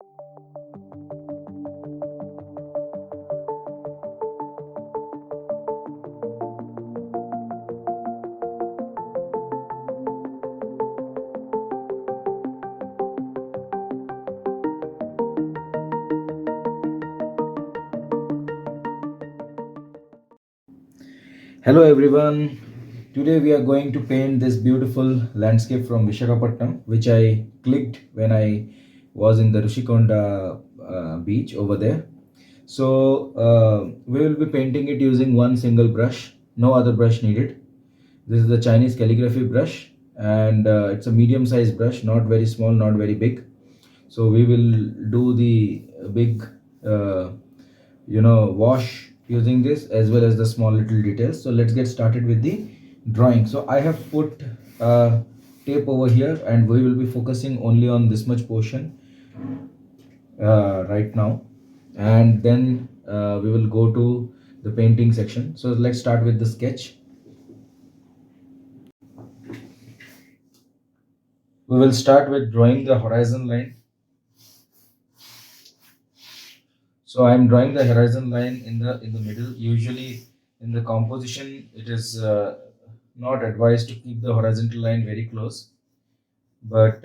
Hello everyone. Today we are going to paint this beautiful landscape from Visakhapatnam, which I clicked when I was in the Rushikonda beach over there. So we will be painting it using one single brush, no other brush needed. This is the Chinese calligraphy brush, and it's a medium sized brush, not very small, not very big. So we will do the big uh, wash using this, as well as the small little details. So let's get started with the drawing. So I have put tape over here, and we will be focusing only on this much portion right now, and then we will go to the painting section. So let's start with the sketch. We will start with drawing the horizon line. So I am drawing the horizon line in the middle. Usually in the composition, it is not advised to keep the horizontal line very close, but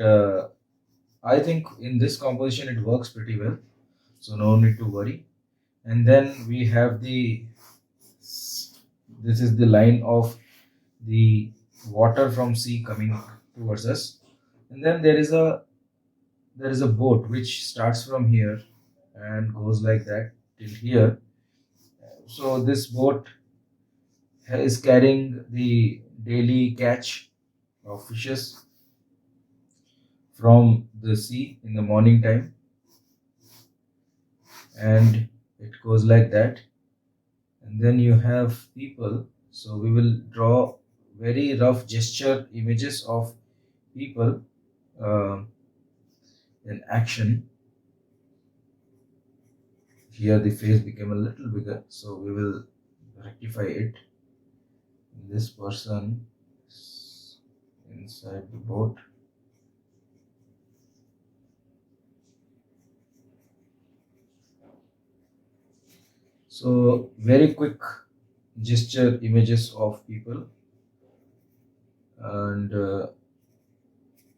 I think in this composition it works pretty well, so no need to worry. And then we have this is the line of the water from sea coming towards us, and then there is a boat which starts from here and goes like that till here. So this boat is carrying the daily catch of fishes from the sea in the morning time, and it goes like that. And then you have people. So we will draw very rough gesture images of people uh, in action. Here the face became a little bigger, so we will rectify it. This person is inside the boat. So very quick gesture images of people, and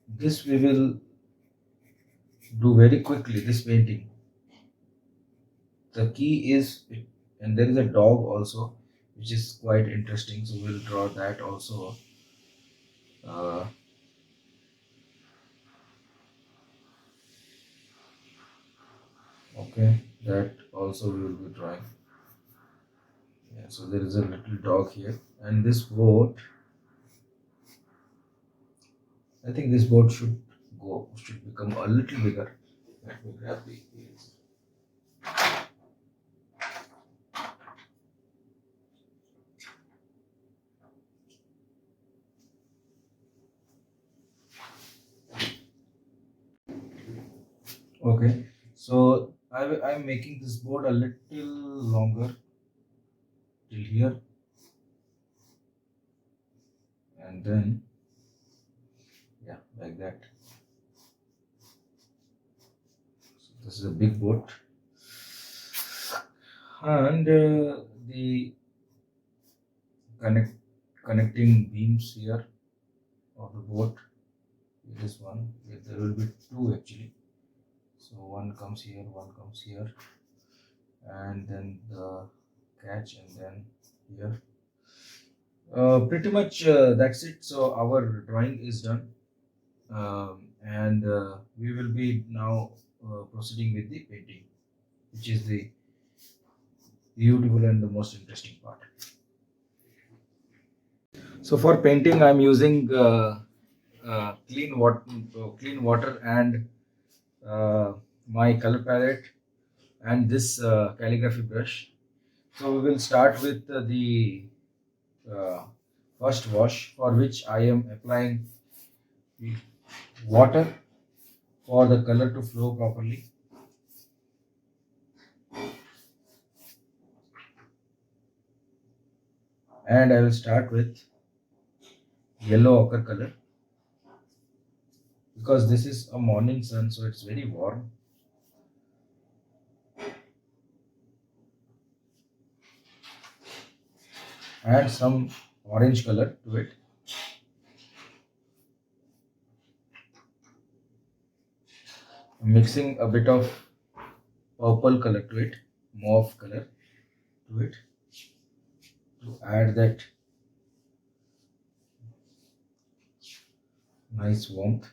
this we will do very quickly, this painting. The key is and there is a dog also, which is quite interesting, so we'll draw that also. uh, okay, that also we will be drawing. Yeah, so there is a little dog here, and this boat, I think this boat should become a little bigger. Let me grab the wheels. Okay, so I'm making this board a little longer till here, and then yeah, like that. So this is a big boat, and the connect connecting beams here of the boat. Here is one. There will be two actually. So one comes here, one comes here, and then the catch, and then here. Pretty much that's it. So our drawing is done, and we will be now proceeding with the painting, which is the beautiful and the most interesting part. So for painting, I'm using clean water, and uh, my color palette, and this calligraphy brush. So we will start with the uh, first wash, for which I am applying the water for the color to flow properly. And I will start with yellow ochre color, because this is a morning sun, so it's very warm. add some orange color to it. I'm mixing a bit of purple color to it, mauve color to it, to add that nice warmth,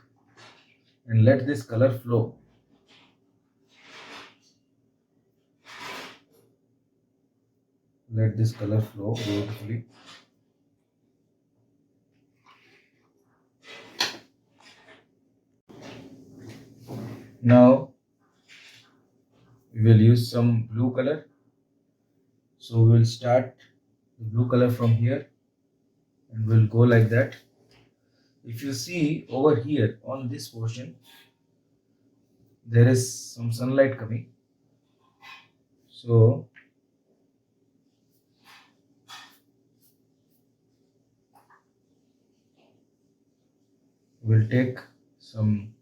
and let this color flow. Let this color flow beautifully. Now we will use some blue color. So we will start the blue color from here and we'll go like that. If you see over here on this portion, there is some sunlight coming. So we'll take some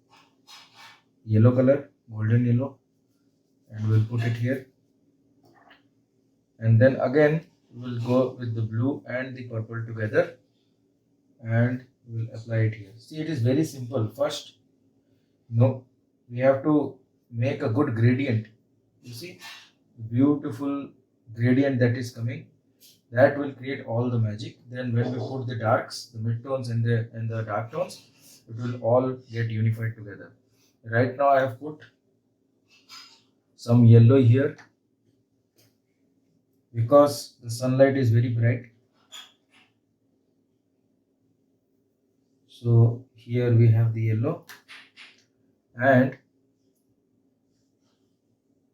yellow color, golden yellow, and we'll put it here. And then again we'll go with the blue and the purple together and we'll apply it here. See, it is very simple. First, we have to make a good gradient. You see, beautiful gradient that is coming, that will create all the magic. Then when we put the darks, the midtones and the dark tones, it will all get unified together. Right now I have put some yellow here because the sunlight is very bright. So here we have the yellow, and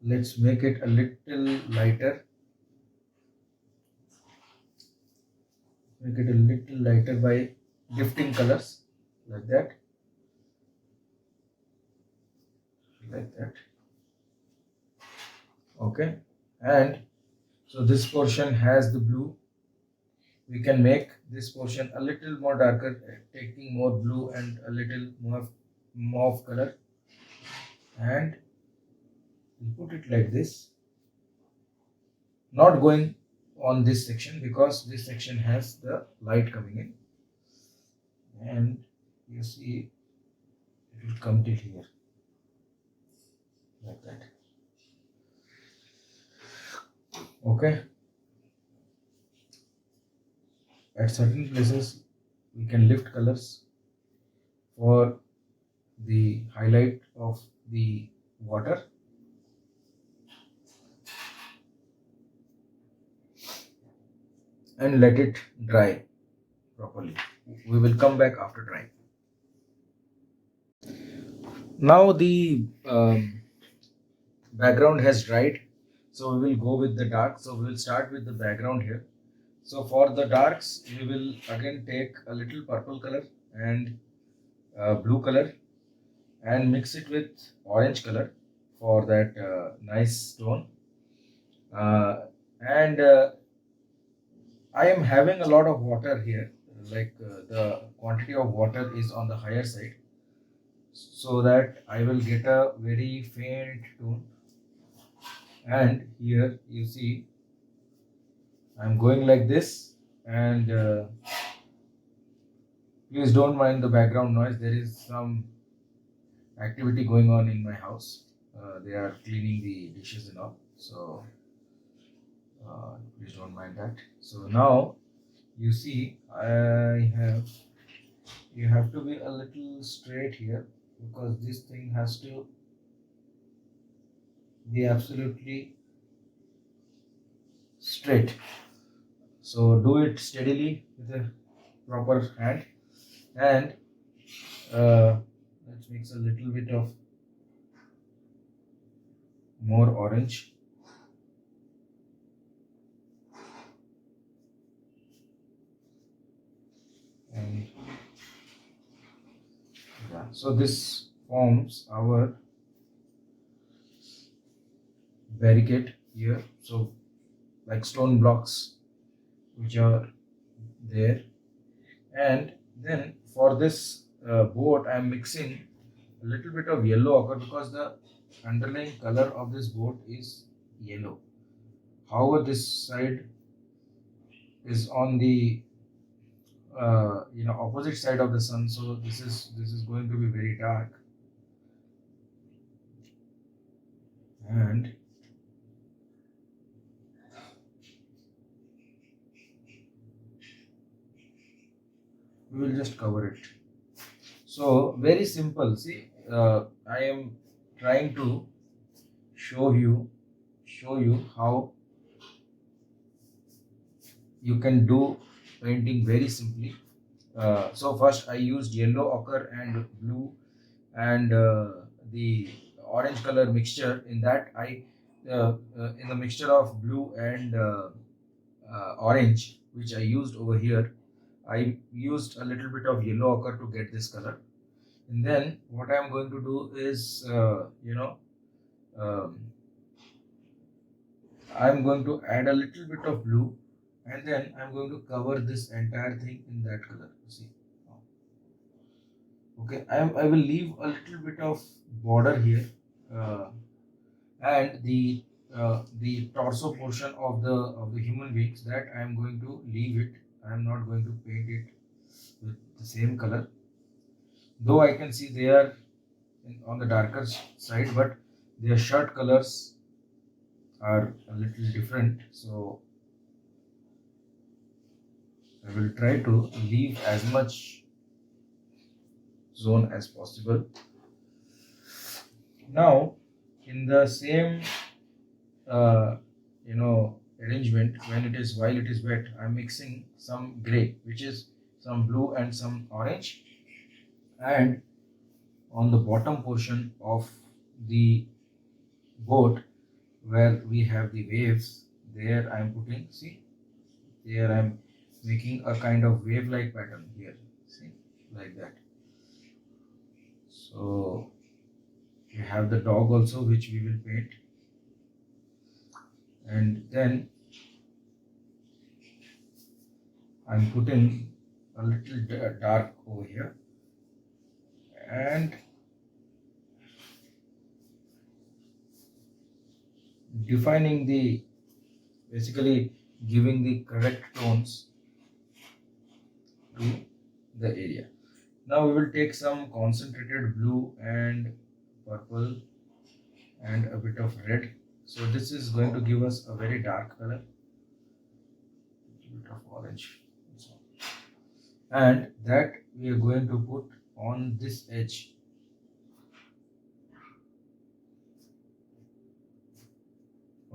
let's make it a little lighter. Make it a little lighter by lifting colors like that. Like that. Okay, and so this portion has the blue. We can make this portion a little more darker, taking more blue and a little more mauve color, and we'll put it like this. Not going on this section because this section has the light coming in, and you see it will come till here like that. Okay, at certain places we can lift colors for the highlight of the water. And let it dry properly. We will come back after drying. Now the background has dried, so we will go with the dark. So we will start with the background here. So for the darks, we will again take a little purple color and blue color and mix it with orange color for that nice tone. And I am having a lot of water here, like the quantity of water is on the higher side, so that I will get a very faint tone. And here you see I'm going like this, and please don't mind the background noise. There is some activity going on in my house. They are cleaning the dishes and all, so please don't mind that. So now you see you have to be a little straight here because this thing has to be absolutely straight. So do it steadily with a proper hand, and let's mix a little bit of more orange. And yeah, so this forms our barricade here. So like stone blocks which are there, and then for this boat I am mixing a little bit of yellow ochre because the underlying color of this boat is yellow. However, this side is on the opposite side of the sun, so this is going to be very dark. And we will just cover it. So very simple. See, I am trying to show you how you can do painting very simply. So first I used yellow ochre and blue and the orange color mixture. In that I in the mixture of blue and orange which I used over here, I used a little bit of yellow ochre to get this color. And then what I am going to do is um, I am going to add a little bit of blue, and then I'm going to cover this entire thing in that color. See, okay, I will leave a little bit of border here, uh, and the torso portion of the human beings, that I am going to leave it. I am not going to paint it with the same color, though I can see they are on the darker side, but their shirt colors are a little different. So I will try to leave as much zone as possible. Now, in the same uh, arrangement, while it is wet, I'm mixing some gray, which is some blue and some orange, and on the bottom portion of the boat where we have the waves, there I'm putting, see, there I'm making a kind of wave like pattern here, see, like that. So we have the dog also, which we will paint, and then I'm putting a little dark over here and defining basically giving the correct tones to the area. Now we will take some concentrated blue and purple and a bit of red. So this is going to give us a very dark color, a bit of orange. And that we are going to put on this edge.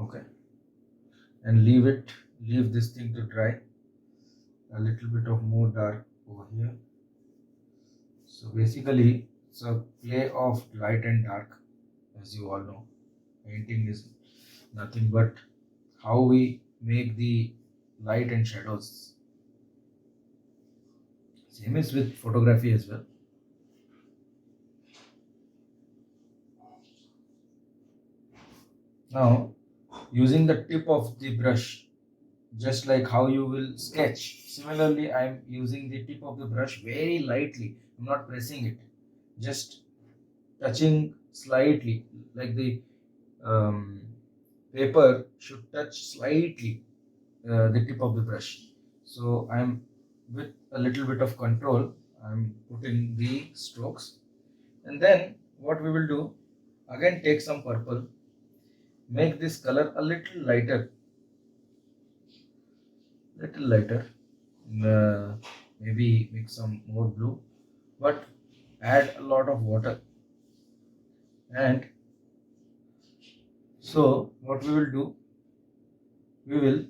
Okay. And leave this thing to dry. A little bit of more dark over here. So basically it's a play of light and dark. As you all know, painting is nothing but how we make the light and shadows. Same is with photography as well. Now, using the tip of the brush, just like how you will sketch, similarly I am using the tip of the brush very lightly. I'm not pressing it, just touching slightly, like the um, paper should touch slightly the tip of the brush. So I'm, with a little bit of control, I'm putting the strokes. And then what we will do, again take some purple, make this color a little lighter, maybe mix some more blue, but add a lot of water. And so what we will do, we will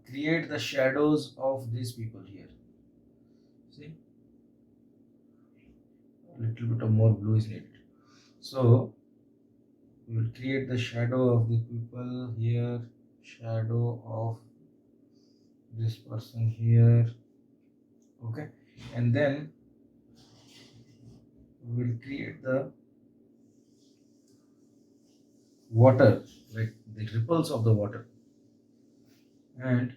create the shadows of these people here. See, a little bit of more blue is needed. So we will create the shadow of the people here, shadow of this person here. Okay, and then we will create the water, like the ripples of the water, and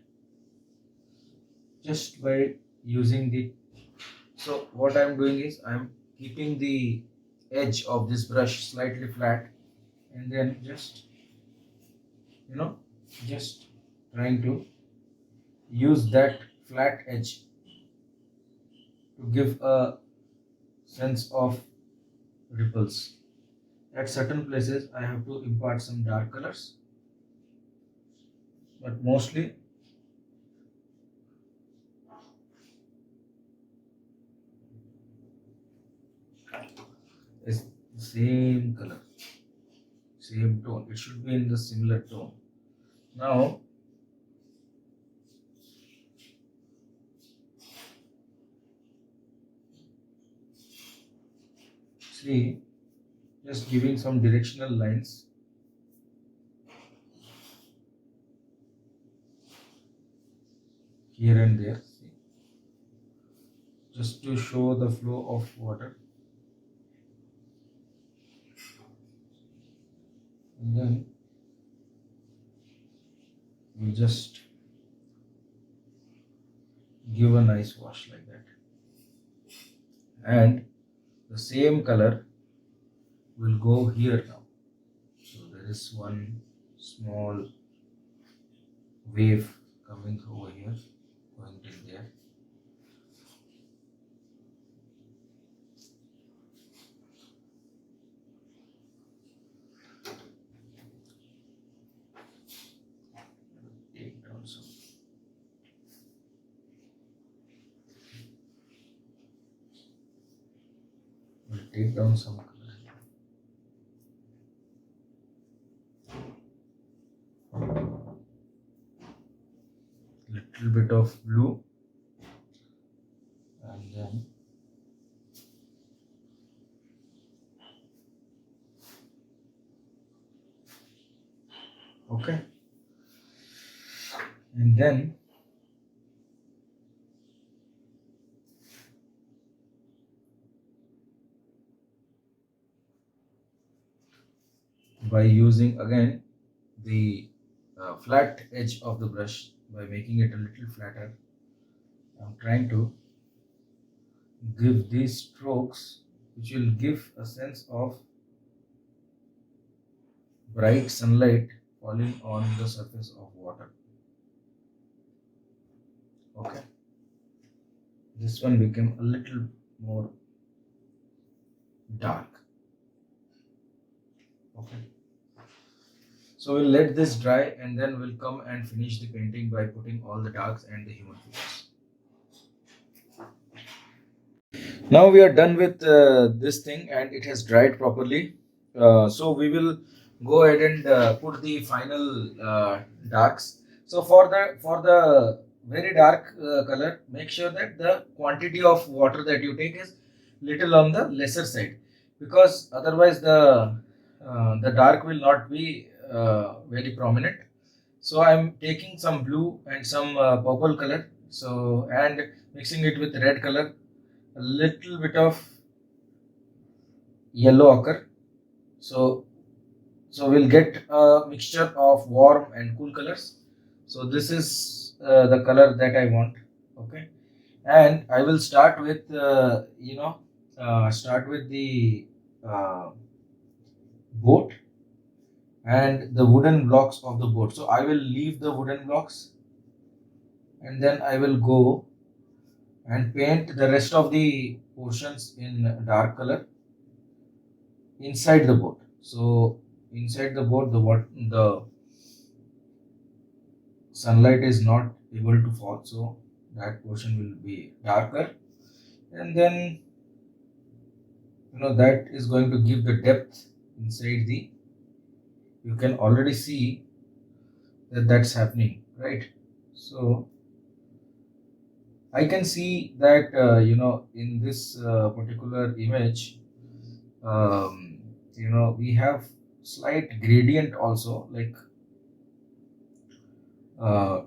just by using the, so what I'm doing is I'm keeping the edge of this brush slightly flat, and then just just trying to use that flat edge to give a sense of ripples. At certain places I have to impart some dark colors, but mostly it's the same color, same tone. It should be in the similar tone. Now see, just giving some directional lines here and there, see, just to show the flow of water. And then we just give a nice wash like that. And the same color will go here now. So there is one small wave coming over here, going till there. Take down some. We'll take down some color. Little bit of blue, and then okay, and then by using again the flat edge of the brush, by making it a little flatter, I'm trying to give these strokes which will give a sense of bright sunlight falling on the surface of water. Okay, this one became a little more dark. Okay, so we'll let this dry and then we'll come and finish the painting by putting all the darks and the human figures. Now we are done with this thing and it has dried properly. So we will go ahead and put the final darks. So for the very dark color, make sure that the quantity of water that you take is little on the lesser side, because otherwise the dark will not be very prominent. So I'm taking some blue and some purple color. So and mixing it with red color, a little bit of yellow occur. So we'll get a mixture of warm and cool colors. So this is the color that I want. Okay, and I will start with start with the uh, boat and the wooden blocks of the boat. So I will leave the wooden blocks and then I will go and paint the rest of the portions in dark color inside the boat. So inside the boat, the sunlight is not able to fall, so that portion will be darker, and then that is going to give the depth inside the. You can already see that that's happening, right? So I can see that in this particular image, we have slight gradient also, like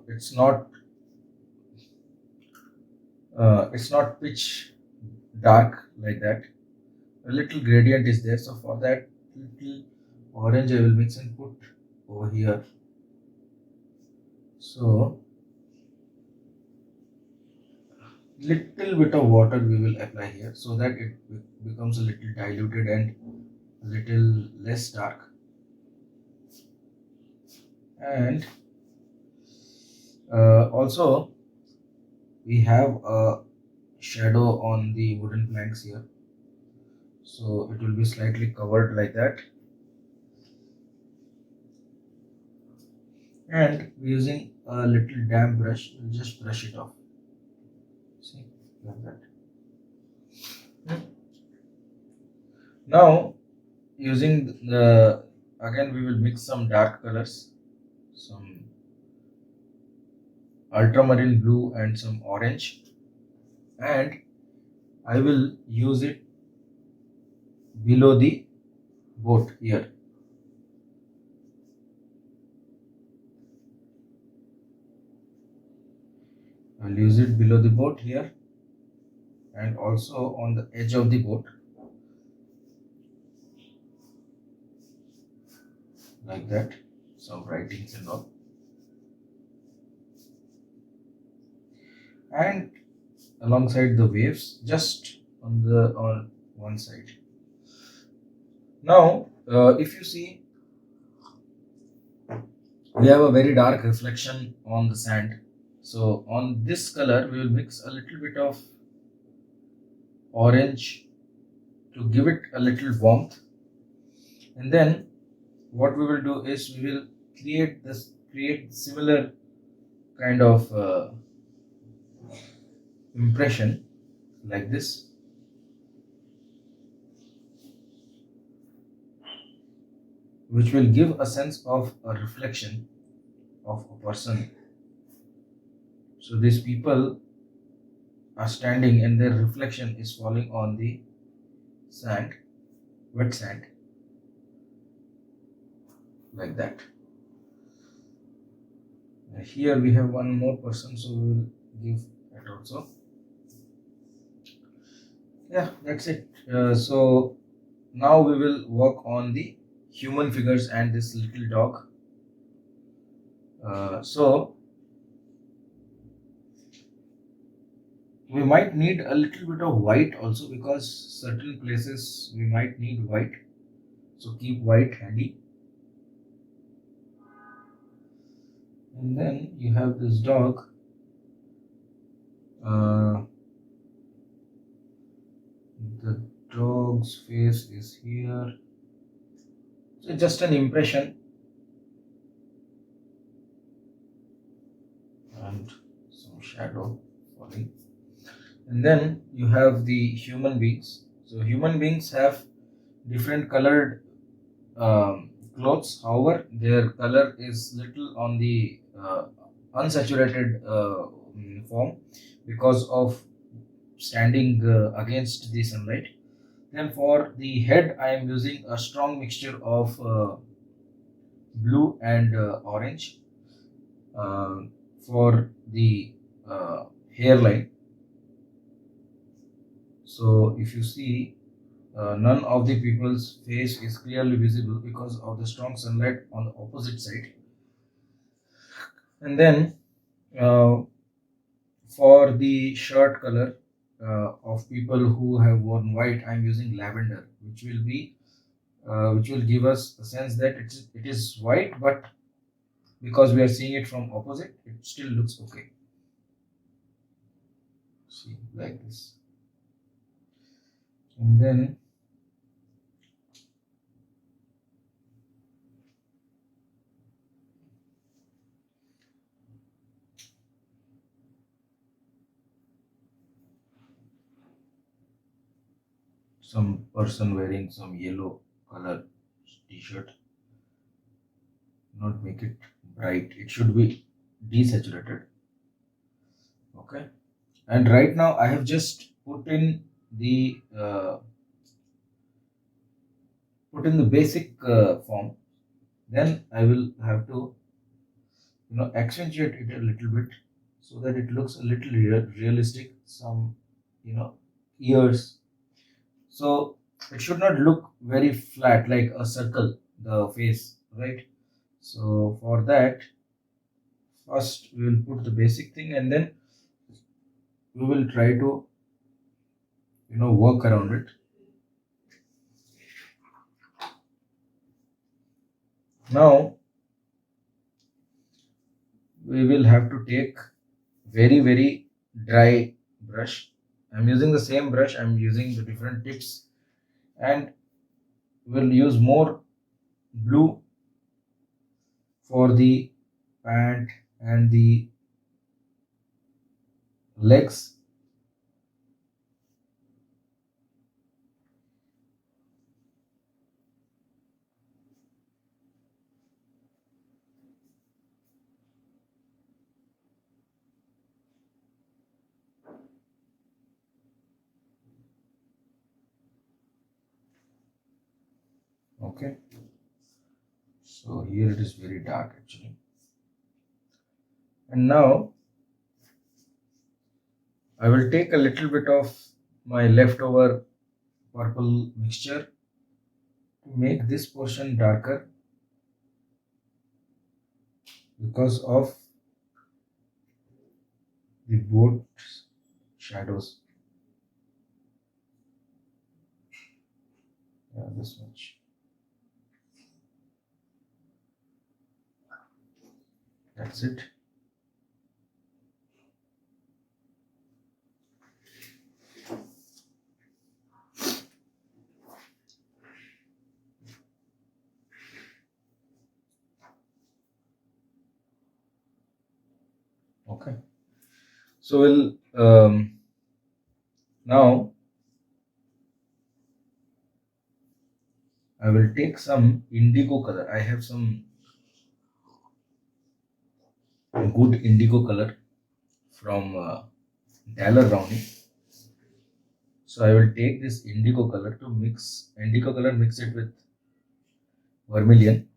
it's not pitch dark like that. A little gradient is there, so for that little orange I will mix and put over here. So little bit of water we will apply here so that it becomes a little diluted and a little less dark. And Also, we have a shadow on the wooden planks here, so it will be slightly covered like that, and using a little damp brush, we'll just brush it off. See, like that. Now, using the, again we will mix some dark colors, some ultramarine blue and some orange, and I will use it below the boat here. I'll use it below the boat here and also on the edge of the boat, like that, some writings and all, and alongside the waves, just on one side. Now, if you see, we have a very dark reflection on the sand. So on this color, we will mix a little bit of orange to give it a little warmth, and then what we will do is we will create similar kind of impression like this, which will give a sense of a reflection of a person. So these people are standing and their reflection is falling on the sand, wet sand, like that. Here we have one more person, so we will give that also. Yeah, that's it. So now we will work on the human figures and this little dog. So we might need a little bit of white also, because certain places we might need white, so keep white handy. And then you have this dog. The dog's face is here, so just an impression, and some shadow falling. And then you have the human beings. So human beings have different colored clothes, however their color is little on the unsaturated form because of standing against the sunlight. Then for the head, I am using a strong mixture of blue and orange. For the hairline, so if you see, none of the people's face is clearly visible because of the strong sunlight on the opposite side. And then uh, for the shirt color of people who have worn white, I am using lavender, which will give us a sense that it is white, but because we are seeing it from opposite, it still looks okay. See, like this. And then some person wearing some yellow color t-shirt. Not make it bright, it should be desaturated. Okay, and right now I have just put in the basic form. Then I will have to accentuate it a little bit so that it looks a little realistic. Some ears, so it should not look very flat like a circle, the face, right? So for that, first we will put the basic thing, and then we will try to work around it. Now we will have to take very dry brush. I'm using the same brush, I'm using the different tips, and will use more blue for the pant and the legs. Okay, so here it is very dark actually. And now I will take a little bit of my leftover purple mixture to make this portion darker because of the boat shadows. Yeah, this much. That's it. Okay. So we'll now I will take some indigo color. I have some good indigo color from Daler Brownie. So I will take this indigo color, mix it with vermilion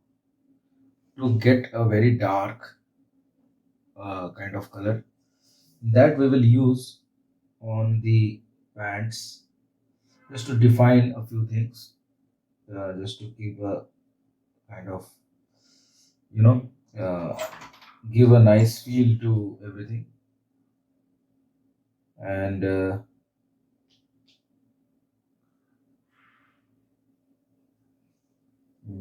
to get a very dark kind of color that we will use on the pants just to define a few things, just to give a kind of, you know, uh, give a nice feel to everything. And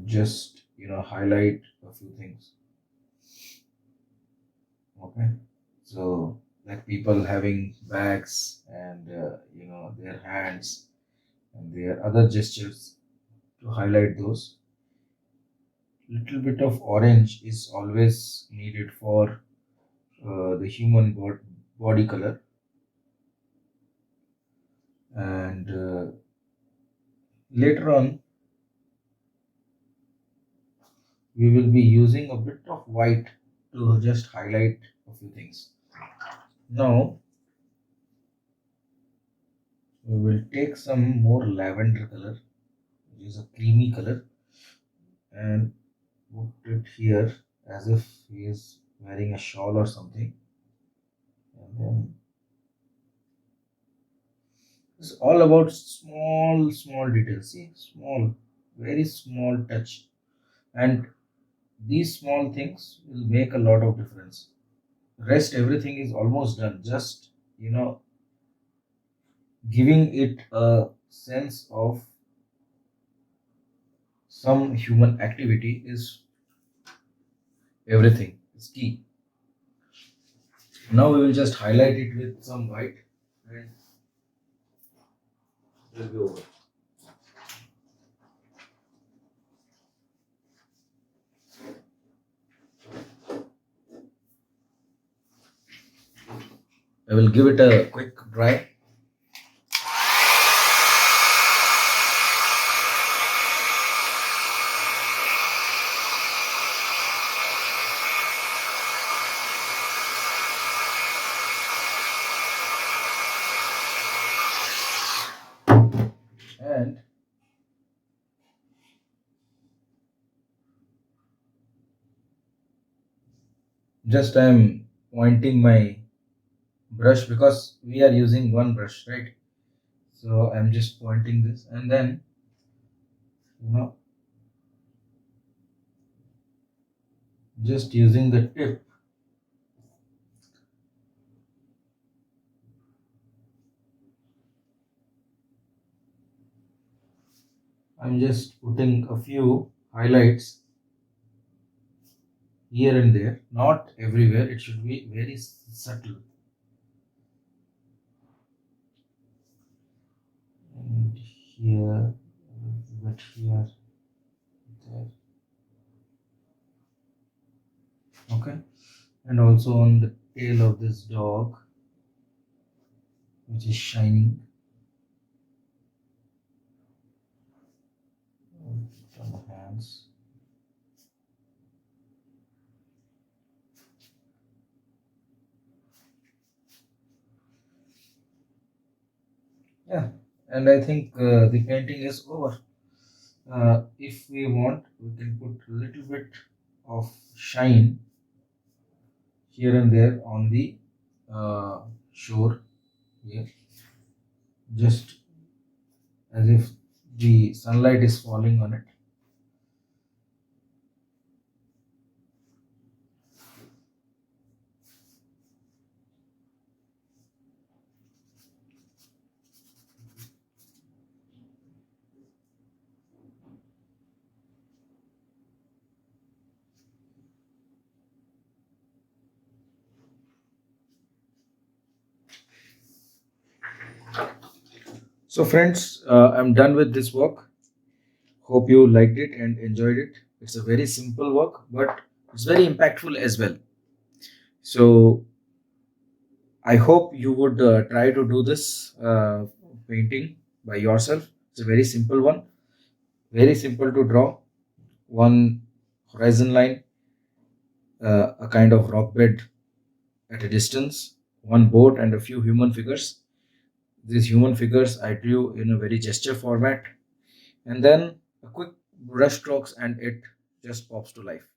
just, highlight a few things. Okay, so like people having bags and their hands and their other gestures, to highlight those. Little bit of orange is always needed for the human body color. And later on we will be using a bit of white to just highlight a few things. Now we will take some more lavender color, which is a creamy color, and put it here as if he is wearing a shawl or something. And then it's all about small details. See, small, very small touch, and these small things will make a lot of difference. Rest everything is almost done. Just, giving it a sense of some human activity is everything. It's key. Now we will just highlight it with some white and it will be over. I will give it a quick dry. And just I am pointing my brush because we are using one brush, right? So I'm just pointing this, and then, you know just using the tip, I'm just putting a few highlights here and there, not everywhere. It should be very subtle. and here, but here, there. Okay, and also on the tail of this dog, which is shining on the hands. Yeah, and I think the painting is over. If we want, we can put a little bit of shine here and there on the shore here, just as if the sunlight is falling on it. So, friends, I'm done with this work. Hope you liked it and enjoyed it. It's a very simple work, but it's very impactful as well. So, I hope you would try to do this painting by yourself. It's a very simple one, very simple to draw. One horizon line, a kind of rock bed at a distance, one boat, and a few human figures. These human figures I drew in a very gesture format, and then a quick brush strokes, and it just pops to life.